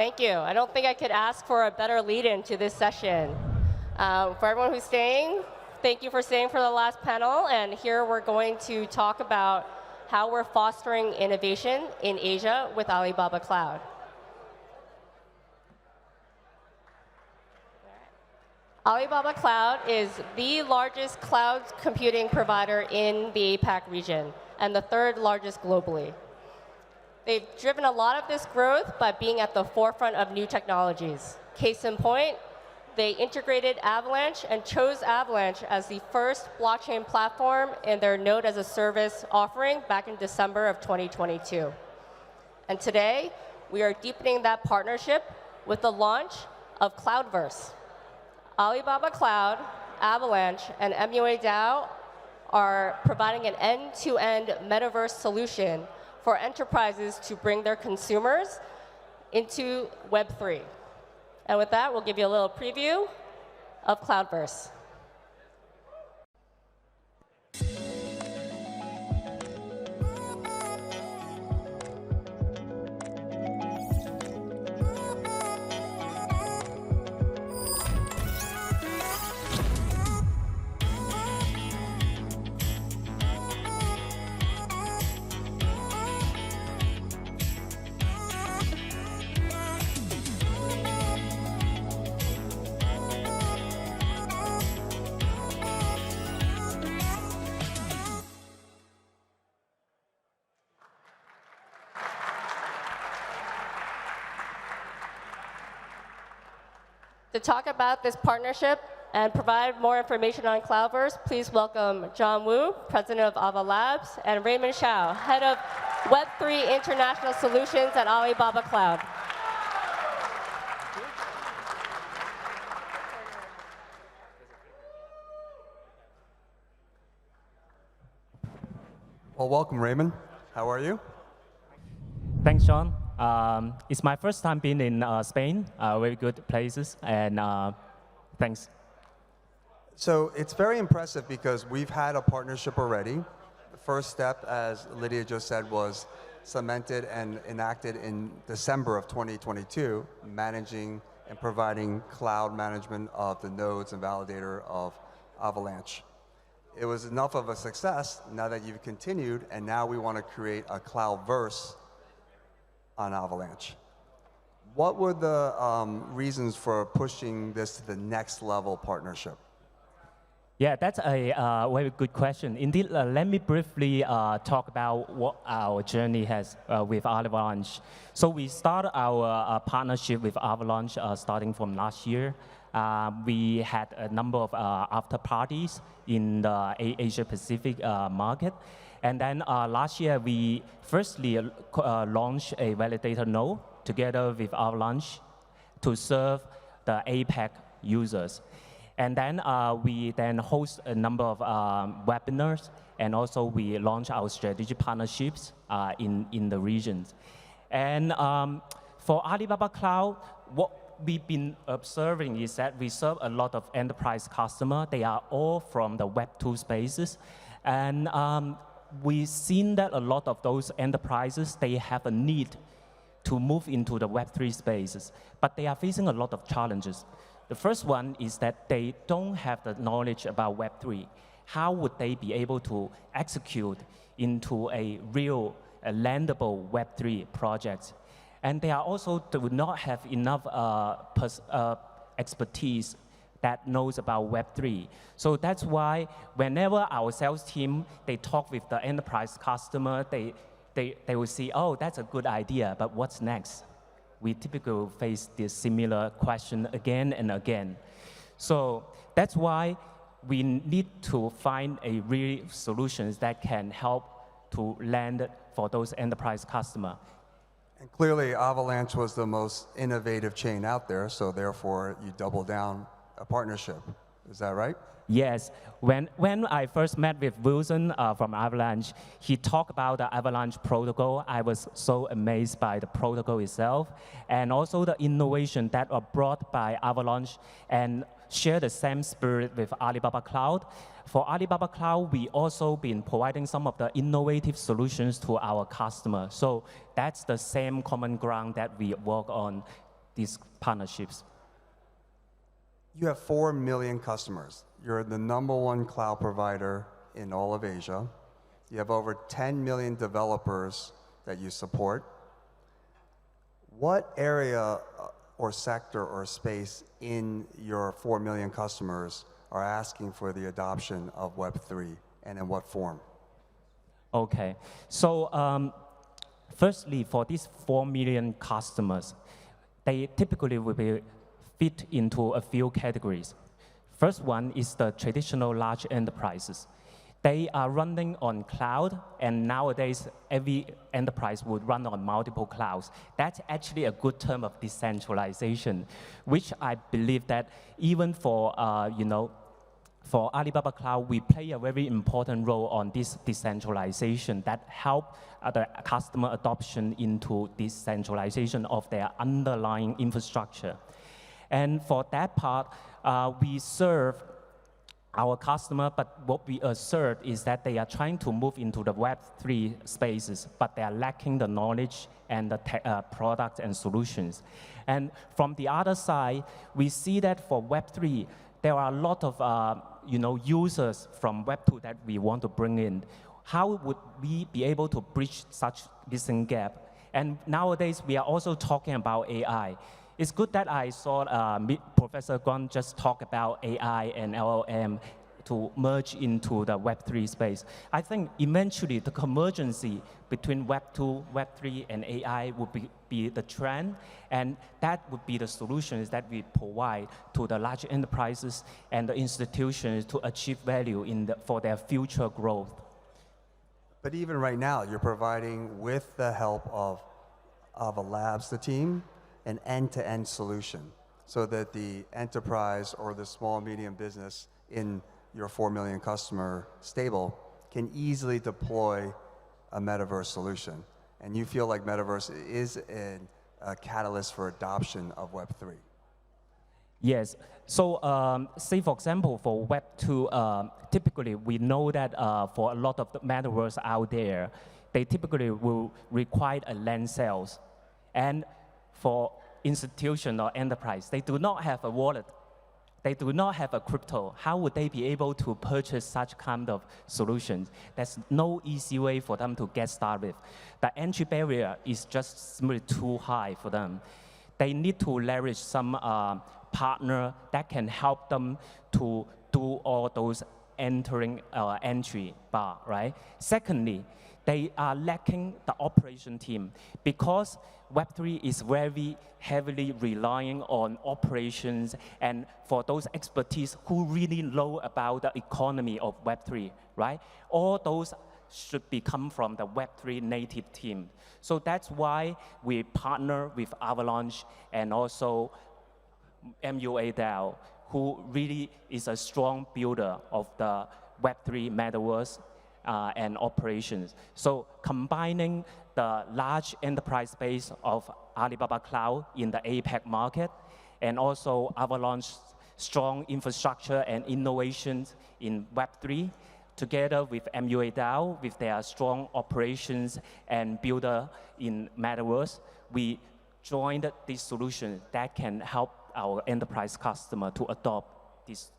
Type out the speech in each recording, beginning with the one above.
Thank you. I don't think I could ask for a better lead-in to this session. For everyone who's staying, thank you for staying for the last panel. And here we're going to talk about how we're fostering innovation in Asia with Alibaba Cloud. Alibaba Cloud is the largest cloud computing provider in the APAC region and the third largest globally. They've driven a lot of this growth by being at the forefront of new technologies. Case in point, they integrated Avalanche and chose Avalanche as the first blockchain platform in their Node as a Service offering back in December of 2022. And today, we are deepening that partnership with the launch of Cloudverse. Alibaba Cloud, Avalanche, and MUA DAO are providing an end-to-end metaverse solution for enterprises to bring their consumers into Web3. And with that, we'll give you a little preview of Cloudverse. To talk about this partnership and provide more information on Cloudverse, please welcome John Wu, President of Ava Labs, and Raymond Xiao, Head of Web3 International Solutions at Alibaba Cloud. Well, welcome, Raymond. How are you? Thanks, Sean. It's my first time being in Spain, very good places, and thanks. So it's very impressive because we've had a partnership already. The first step, as Lydia just said, was cemented and enacted in December of 2022, managing and providing cloud management of the nodes and validator of Avalanche. It was enough of a success now that you've continued, and now we want to create a Cloudverse on Avalanche. What were the reasons for pushing this to the next level partnership? Yeah, that's a very good question. Indeed, let me briefly talk about what our journey has with Avalanche. So we started our partnership with Avalanche starting from last year. We had a number of after parties in the Asia Pacific market. And then last year, we firstly launched a validator node together with Avalanche to serve the APAC users. And then we then host a number of webinars, and also we launch our strategic partnerships in the regions. And for Alibaba Cloud, what we've been observing is that we serve a lot of enterprise customers. They are all from the Web2 spaces. And we've seen that a lot of those enterprises, they have a need to move into the Web3 spaces, but they are facing a lot of challenges. The first one is that they don't have the knowledge about Web3. How would they be able to execute into a real landable Web3 project? And they are also do not have enough expertise that knows about Web3. So that's why whenever our sales team, they talk with the enterprise customer, they will see, oh, that's a good idea, but what's next? We typically face this similar question again and again. So that's why we need to find a real solutions that can help to land for those enterprise customers. And clearly, Avalanche was the most innovative chain out there, so therefore you double down a partnership. Is that right? Yes. When I first met with Wilson from Avalanche, he talked about the Avalanche protocol. I was so amazed by the protocol itself, and also the innovation that are brought by Avalanche and share the same spirit with Alibaba Cloud. For Alibaba Cloud, we also been providing some of the innovative solutions to our customers. So that's the same common ground that we work on these partnerships. You have 4 million customers. You're the #1 cloud provider in all of Asia. You have over 10 million developers that you support. What area or sector or space in your 4 million customers are asking for the adoption of Web3, and in what form? Okay, so firstly, for these 4 million customers, they typically will be fit into a few categories. First one is the traditional large enterprises. They are running on cloud, and nowadays every enterprise would run on multiple clouds. That's actually a good term of decentralization, which I believe that even for for Alibaba Cloud, we play a very important role on this decentralization that help the customer adoption into decentralization of their underlying infrastructure. And for that part, we serve our customer, but what we assert is that they are trying to move into the Web3 spaces, but they are lacking the knowledge and the products and solutions. And from the other side, we see that for Web3, there are a lot of users from Web2 that we want to bring in. How would we be able to bridge such missing gap? And nowadays, we are also talking about AI. It's good that I saw Professor Guan just talk about AI and LLM to merge into the Web3 space. I think eventually the convergence between Web2, Web3, and AI would be the trend, and that would be the solutions that we provide to the large enterprises and the institutions to achieve value for their future growth. But even right now, you're providing, with the help of a labs, the team, an end-to-end solution so that the enterprise or the small medium business in your 4 million customer stable can easily deploy a metaverse solution. And you feel like metaverse is a catalyst for adoption of Web3. Yes. So say, for example, for Web2, typically we know that for a lot of the metaverse out there, they typically will require a land sales. And for institution or enterprise, they do not have a wallet. They do not have a crypto. How would they be able to purchase such kind of solutions? There's no easy way for them to get started. The entry barrier is just simply too high for them. They need to leverage some partner that can help them to do all those entry bar, right? Secondly, they are lacking the operation team because Web3 is very heavily relying on operations and for those expertise who really know about the economy of Web3, right? All those should come from the Web3 native team. So that's why we partner with Avalanche and also MUA, who really is a strong builder of the Web3 metaverse and operations. So combining the large enterprise space of Alibaba Cloud in the APAC market and also Avalanche's strong infrastructure and innovations in Web3, together with MUA with their strong operations and builder in metaverse, we joined this solution that can help our enterprise customer to adopt this.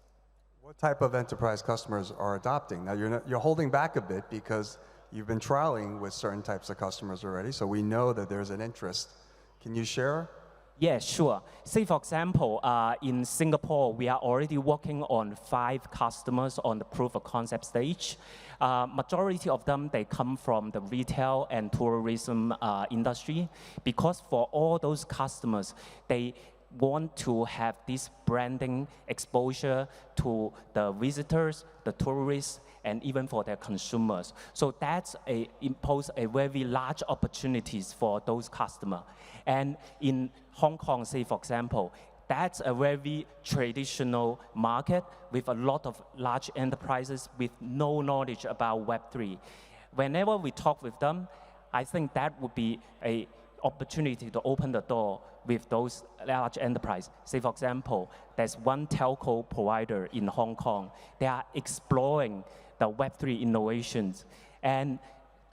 What type of enterprise customers are adopting? Now, you're holding back a bit because you've been trialing with certain types of customers already, so we know that there's an interest. Can you share? Yeah, sure. Say, for example, in Singapore, we are already working on 5 customers on the proof of concept stage. Majority of them, they come from the retail and tourism industry, because for all those customers, they want to have this branding exposure to the visitors, the tourists, and even for their consumers. So that's impose a very large opportunities for those customers. And in Hong Kong, say for example, that's a very traditional market with a lot of large enterprises with no knowledge about Web3. Whenever we talk with them, I think that would be an opportunity to open the door with those large enterprises. Say for example, there's one telco provider in Hong Kong. They are exploring the Web3 innovations, and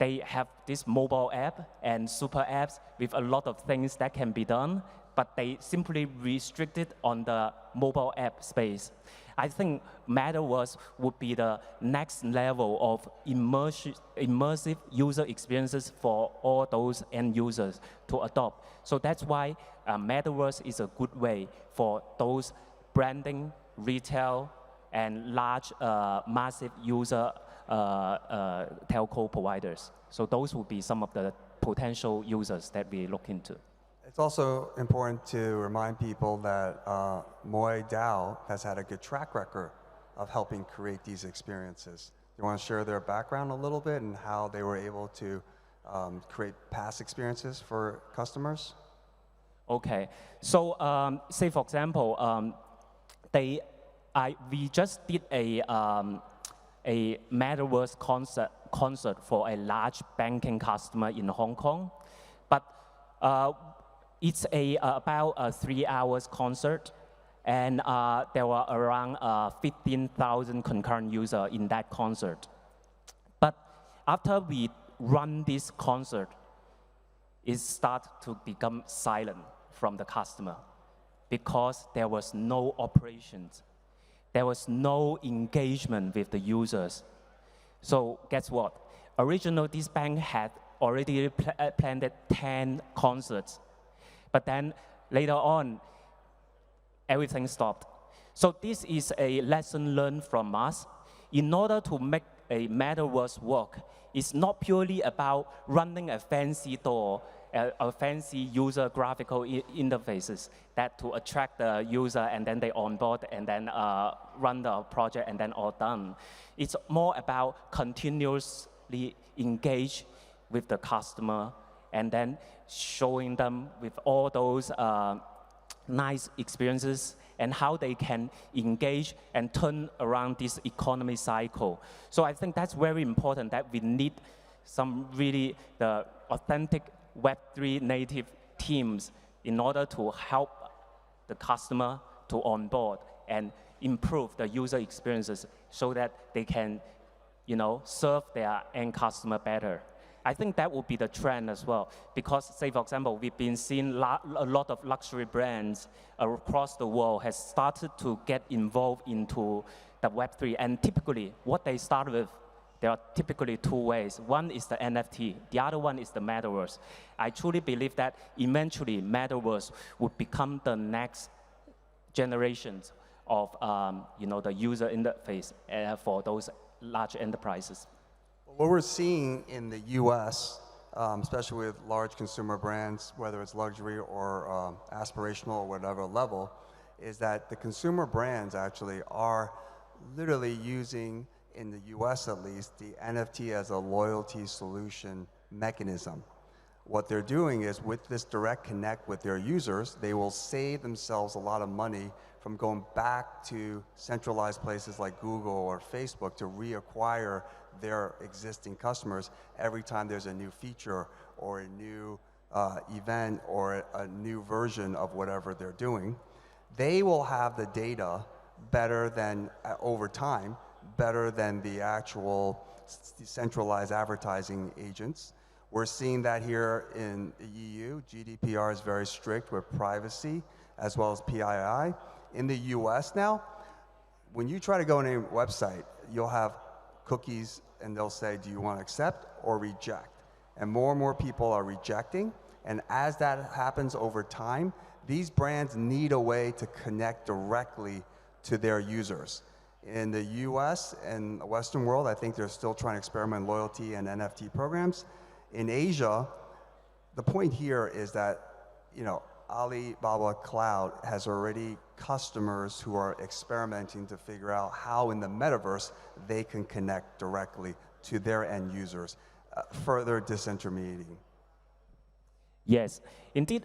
they have this mobile app and super apps with a lot of things that can be done, but they simply restricted on the mobile app space. I think metaverse would be the next level of immersive user experiences for all those end users to adopt. So that's why metaverse is a good way for those branding, retail, and large, massive user telco providers. So those would be some of the potential users that we look into. It's also important to remind people that Moi DAO has had a good track record of helping create these experiences. You want to share their background a little bit and how they were able to create past experiences for customers? Okay, so say for example, we just did a metaverse concert for a large banking customer in Hong Kong, but it's about a 3 hours concert, and there were around 15,000 concurrent users in that concert. But after we run this concert, it started to become silent from the customer because there was no operations. There was no engagement with the users. So guess what? Originally, this bank had already planned 10 concerts. But then later on, everything stopped. So this is a lesson learned from us. In order to make a metaverse work, it's not purely about running a fancy door, a fancy user graphical interfaces that to attract the user and then they onboard and then run the project and then all done. It's more about continuously engage with the customer and then showing them with all those nice experiences and how they can engage and turn around this economy cycle. So I think that's very important that we need some really the authentic Web3 native teams in order to help the customer to onboard and improve the user experiences so that they can, serve their end customer better. I think that will be the trend as well, because say for example, we've been seeing a lot of luxury brands across the world has started to get involved into the Web3, and typically what they start with, there are typically two ways. One is the NFT, the other one is the metaverse. I truly believe that eventually metaverse would become the next generations of the user interface for those large enterprises. What we're seeing in the US, especially with large consumer brands, whether it's luxury or aspirational or whatever level, is that the consumer brands actually are literally using, in the US at least, the NFT as a loyalty solution mechanism. What they're doing is with this direct connect with their users, they will save themselves a lot of money from going back to centralized places like Google or Facebook to reacquire their existing customers every time there's a new feature or a new event or a new version of whatever they're doing. They will have the data better than, over time, better than the actual centralized advertising agents. We're seeing that here in the EU. GDPR is very strict with privacy as well as PII. In the US now, when you try to go on a website, you'll have cookies and they'll say, do you want to accept or reject? And more people are rejecting. And as that happens over time, these brands need a way to connect directly to their users. In the US and the Western world, I think they're still trying to experiment loyalty and NFT programs. In Asia, the point here is that, Alibaba Cloud has already customers who are experimenting to figure out how in the metaverse they can connect directly to their end users, further disintermediating. Yes, indeed.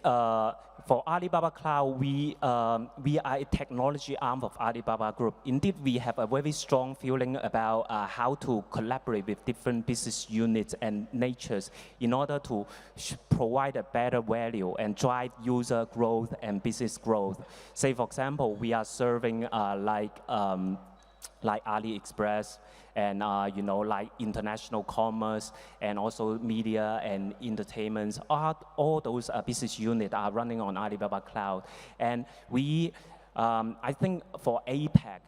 For Alibaba Cloud, we are a technology arm of Alibaba Group. Indeed, we have a very strong feeling about how to collaborate with different business units and natures in order to provide a better value and drive user growth and business growth. Say, for example, we are serving like AliExpress and like international commerce and also media and entertainment. All those business units are running on Alibaba Cloud. And we, I think for APAC,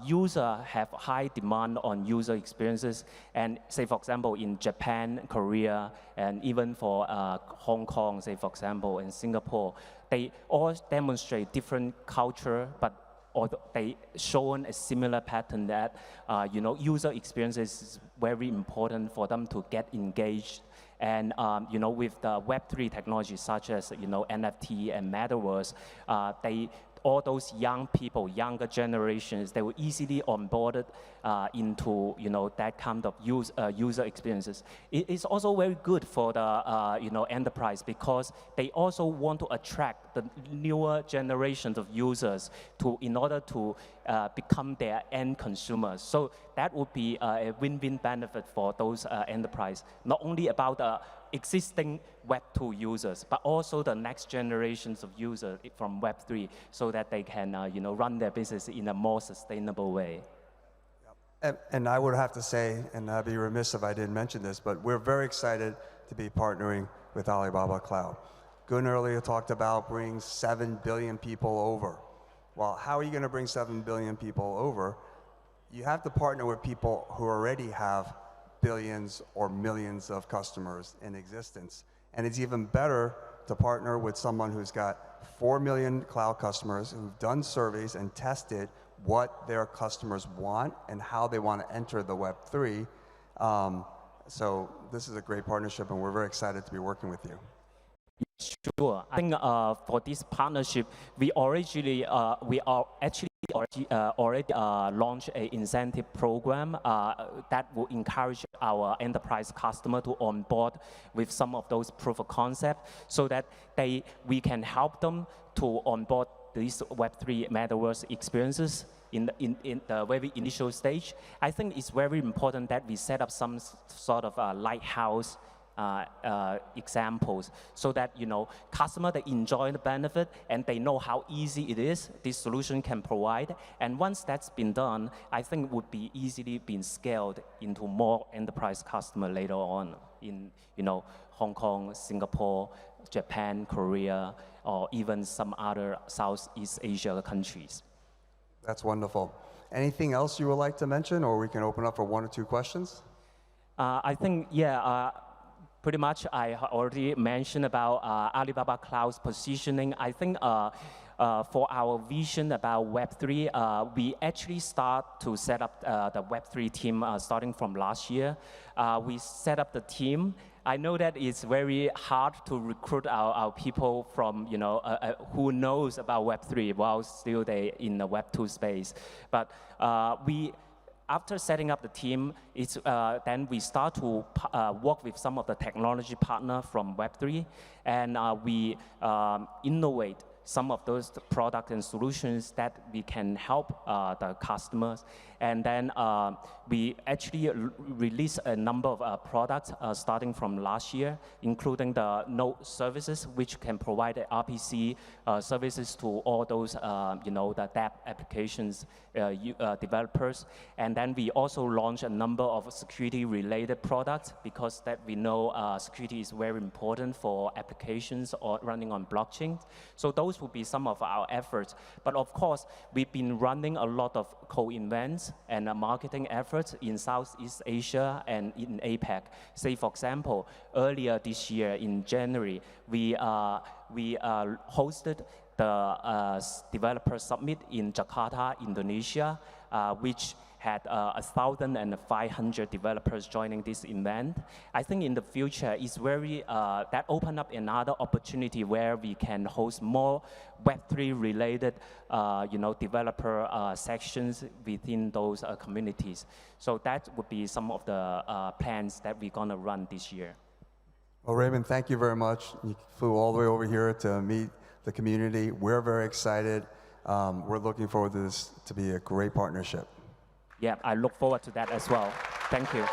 users have high demand on user experiences, and say for example in Japan, Korea, and even for Hong Kong, say for example, and Singapore, they all demonstrate different culture, but they shown a similar pattern that user experiences is very important for them to get engaged. And with the Web3 technology such as NFT and metaverse, all those young people, younger generations, they were easily onboarded into that kind of user experiences. It's also very good for the enterprise because they also want to attract the newer generations of users in order to become their end consumers. So that would be a win-win benefit for those enterprise. Not only about the existing Web2 users, but also the next generations of users from Web3, so that they can run their business in a more sustainable way. And I would have to say, and I'd be remiss if I didn't mention this, but we're very excited to be partnering with Alibaba Cloud. Gun earlier talked about bringing 7 billion people over. Well, how are you going to bring 7 billion people over? You have to partner with people who already have billions or millions of customers in existence. And it's even better to partner with someone who's got 4 million cloud customers who've done surveys and tested what their customers want and how they want to enter the Web3. So this is a great partnership, and we're very excited to be working with you. Sure. I think for this partnership, we are actually already launched an incentive program that will encourage our enterprise customer to onboard with some of those proof of concept, so that we can help them to onboard these Web3 metaverse experiences in the very initial stage. I think it's very important that we set up some sort of lighthouse examples, so that customer, they enjoy the benefit and they know how easy it is this solution can provide. And once that's been done, I think it would be easily being scaled into more enterprise customer later on in Hong Kong, Singapore, Japan, Korea, or even some other Southeast Asia countries. That's wonderful. Anything else you would like to mention, or we can open up for 1 or 2 questions? I think, yeah, pretty much I already mentioned about Alibaba Cloud's positioning. I think for our vision about Web3, we actually start to set up the Web3 team starting from last year. We set up the team. I know that it's very hard to recruit our people from, who knows about Web3 while still they in the Web2 space. But after setting up the team, then we start to work with some of the technology partners from Web3, and we innovate some of those products and solutions that we can help the customers. And then we actually release a number of products starting from last year, including the node services, which can provide RPC services to all those, the dApp applications developers. And then we also launched a number of security-related products, because that we know security is very important for applications or running on blockchain. So those will be some of our efforts. But of course, we've been running a lot of co-events and marketing efforts in Southeast Asia and in APAC. Say, for example, earlier this year in January, we hosted the Developer Summit in Jakarta, Indonesia, which had 1,500 developers joining this event. I think in the future, it's very, that opened up another opportunity where we can host more Web3 related, developer sections within those communities. So that would be some of the plans that we're gonna run this year. Well, Raymond, thank you very much. You flew all the way over here to meet the community. We're very excited. We're looking forward to this to be a great partnership. Yeah, I look forward to that as well. Thank you.